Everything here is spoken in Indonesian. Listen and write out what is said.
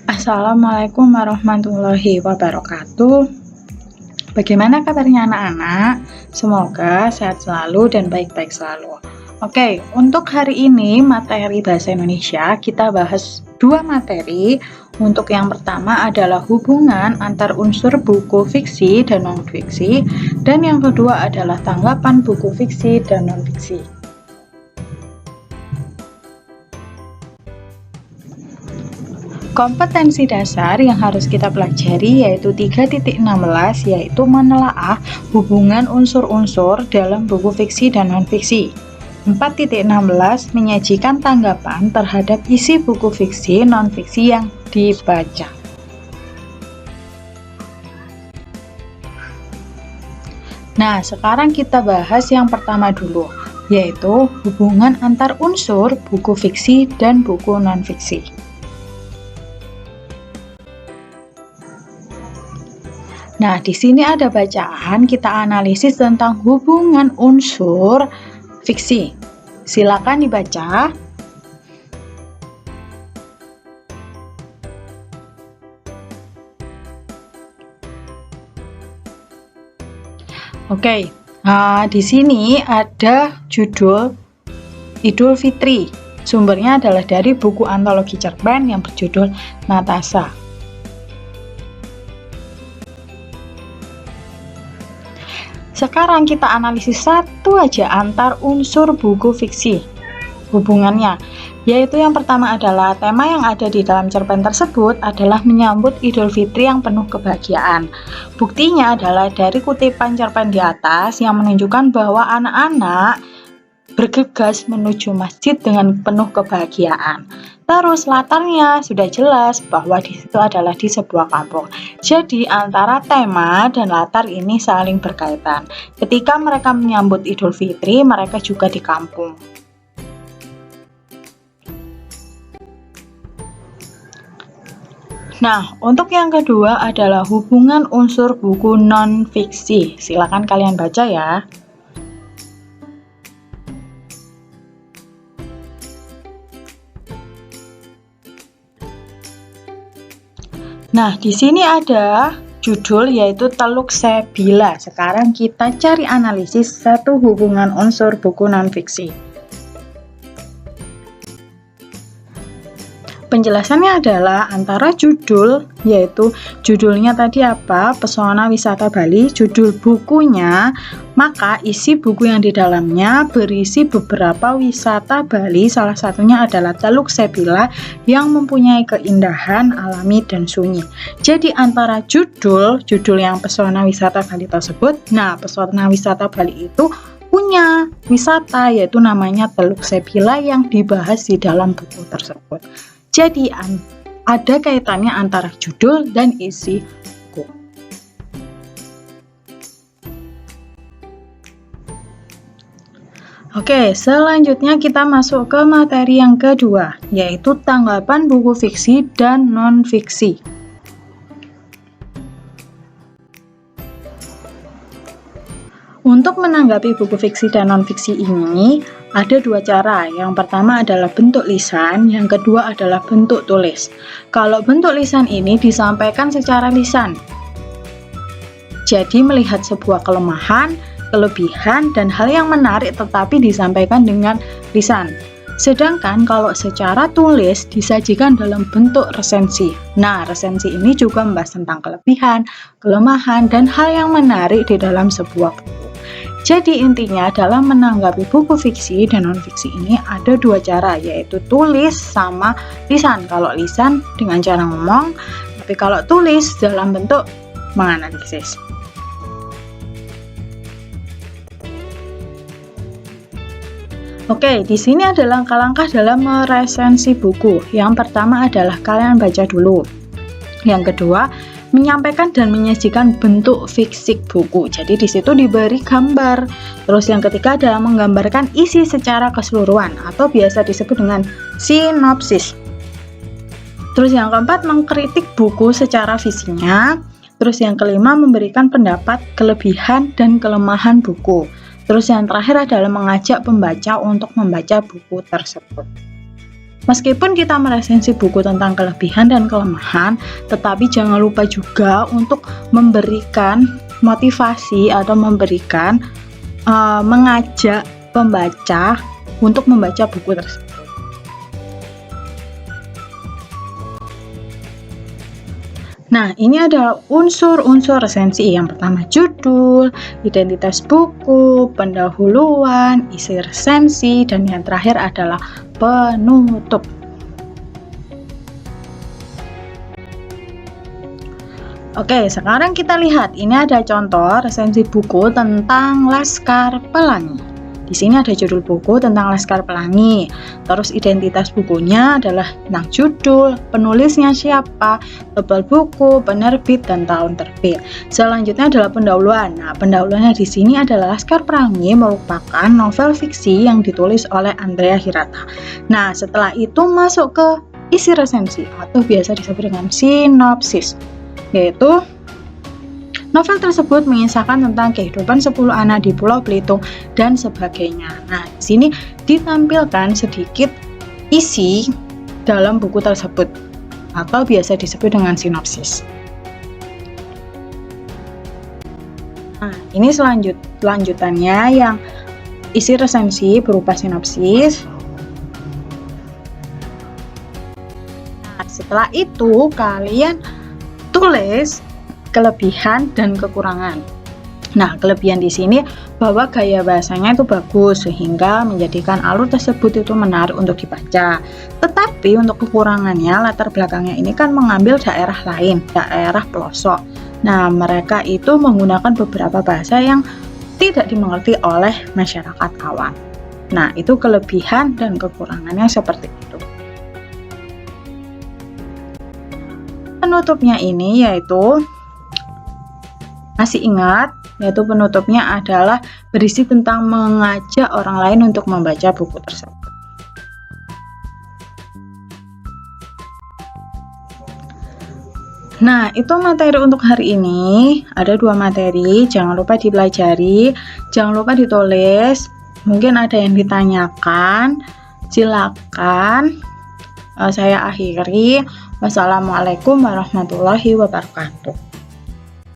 Assalamualaikum warahmatullahi wabarakatuh. Bagaimana kabarnya anak-anak? Semoga sehat selalu dan baik-baik selalu. Oke, untuk hari ini materi bahasa Indonesia kita bahas dua materi. Untuk yang pertama adalah hubungan antar unsur buku fiksi dan non-fiksi, dan yang kedua adalah tanggapan buku fiksi dan non-fiksi. Kompetensi dasar yang harus kita pelajari yaitu 3.16, yaitu menelaah hubungan unsur-unsur dalam buku fiksi dan non-fiksi. 4.16 menyajikan tanggapan terhadap isi buku fiksi non-fiksi yang dibaca. Nah, sekarang kita bahas yang pertama dulu, yaitu hubungan antar unsur buku fiksi dan buku non-fiksi. Nah, di sini ada bacaan, kita analisis tentang hubungan unsur fiksi. Silakan dibaca. Oke, di sini ada judul Idul Fitri. Sumbernya adalah dari buku antologi cerpen yang berjudul Natasha. Sekarang kita analisis satu aja antar unsur buku fiksi hubungannya, yaitu yang pertama adalah tema yang ada di dalam cerpen tersebut adalah menyambut Idul Fitri yang penuh kebahagiaan. Buktinya adalah dari kutipan cerpen di atas yang menunjukkan bahwa anak-anak bergegas menuju masjid dengan penuh kebahagiaan. Terus latarnya sudah jelas bahwa di situ adalah di sebuah kampung. Jadi antara tema dan latar ini saling berkaitan. Ketika mereka menyambut Idul Fitri, mereka juga di kampung. Nah, untuk yang kedua adalah hubungan unsur buku non-fiksi. Silakan kalian baca ya. Nah, di sini ada judul yaitu Teluk Sebila. Sekarang kita cari analisis satu hubungan unsur buku non-fiksi. Penjelasannya adalah antara judul, yaitu judulnya tadi apa? Pesona Wisata Bali, judul bukunya, maka isi buku yang di dalamnya berisi beberapa wisata Bali, salah satunya adalah Teluk Sebila yang mempunyai keindahan alami dan sunyi. Jadi antara judul yang Pesona Wisata Bali tersebut, nah Pesona Wisata Bali itu punya wisata yaitu namanya Teluk Sebila yang dibahas di dalam buku tersebut. Jadi ada kaitannya antara judul dan isi buku. Oke, selanjutnya kita masuk ke materi yang kedua, yaitu tanggapan buku fiksi dan non-fiksi. Untuk menanggapi buku fiksi dan non-fiksi ini, ada dua cara. Yang pertama adalah bentuk lisan, yang kedua adalah bentuk tulis. Kalau bentuk lisan ini disampaikan secara lisan. Jadi melihat sebuah kelemahan, kelebihan, dan hal yang menarik tetapi disampaikan dengan lisan. Sedangkan kalau secara tulis disajikan dalam bentuk resensi. Nah, resensi ini juga membahas tentang kelebihan, kelemahan, dan hal yang menarik di dalam sebuah buku. Jadi intinya dalam menanggapi buku fiksi dan non-fiksi ini ada dua cara, yaitu tulis sama lisan. Kalau lisan dengan cara ngomong, tapi kalau tulis dalam bentuk menganalisis. Oke, di sini ada langkah-langkah dalam meresensi buku. Yang pertama adalah kalian baca dulu. Yang kedua, menyampaikan dan menyajikan bentuk fisik buku. Jadi di situ diberi gambar. Terus yang ketiga adalah menggambarkan isi secara keseluruhan atau biasa disebut dengan sinopsis. Terus yang keempat mengkritik buku secara visinya. Terus yang kelima memberikan pendapat kelebihan dan kelemahan buku. Terus yang terakhir adalah mengajak pembaca untuk membaca buku tersebut. Meskipun kita meresensi buku tentang kelebihan dan kelemahan, tetapi jangan lupa juga untuk memberikan motivasi atau memberikan mengajak pembaca untuk membaca buku tersebut. Nah, ini adalah unsur-unsur resensi. Yang pertama judul, identitas buku, pendahuluan, isi resensi, dan yang terakhir adalah penutup. Oke, sekarang kita lihat. Ini ada contoh resensi buku tentang Laskar Pelangi. Di sini ada judul buku tentang Laskar Pelangi. Terus identitas bukunya adalah tentang judul, penulisnya siapa, tebal buku, penerbit, dan tahun terbit. Selanjutnya adalah pendahuluan. Nah, pendahuluannya di sini adalah Laskar Pelangi merupakan novel fiksi yang ditulis oleh Andrea Hirata. Nah, setelah itu masuk ke isi resensi atau biasa disebut dengan sinopsis, yaitu novel tersebut mengisahkan tentang kehidupan 10 anak di Pulau Belitung dan sebagainya. Nah, di sini ditampilkan sedikit isi dalam buku tersebut atau biasa disebut dengan sinopsis. Nah, ini lanjutannya yang isi resensi berupa sinopsis. Nah, setelah itu kalian tulis kelebihan dan kekurangan. Nah, kelebihan di sini bahwa gaya bahasanya itu bagus sehingga menjadikan alur tersebut itu menarik untuk dibaca. Tetapi untuk kekurangannya, latar belakangnya ini kan mengambil daerah lain, daerah pelosok. Nah, mereka itu menggunakan beberapa bahasa yang tidak dimengerti oleh masyarakat awam. Nah, itu kelebihan dan kekurangannya seperti itu. Penutupnya ini yaitu masih ingat, yaitu penutupnya adalah berisi tentang mengajak orang lain untuk membaca buku tersebut. Nah, itu materi untuk hari ini. Ada 2 materi, jangan lupa dipelajari, jangan lupa ditulis. Mungkin ada yang ditanyakan, silakan. Saya akhiri. Wassalamualaikum warahmatullahi wabarakatuh.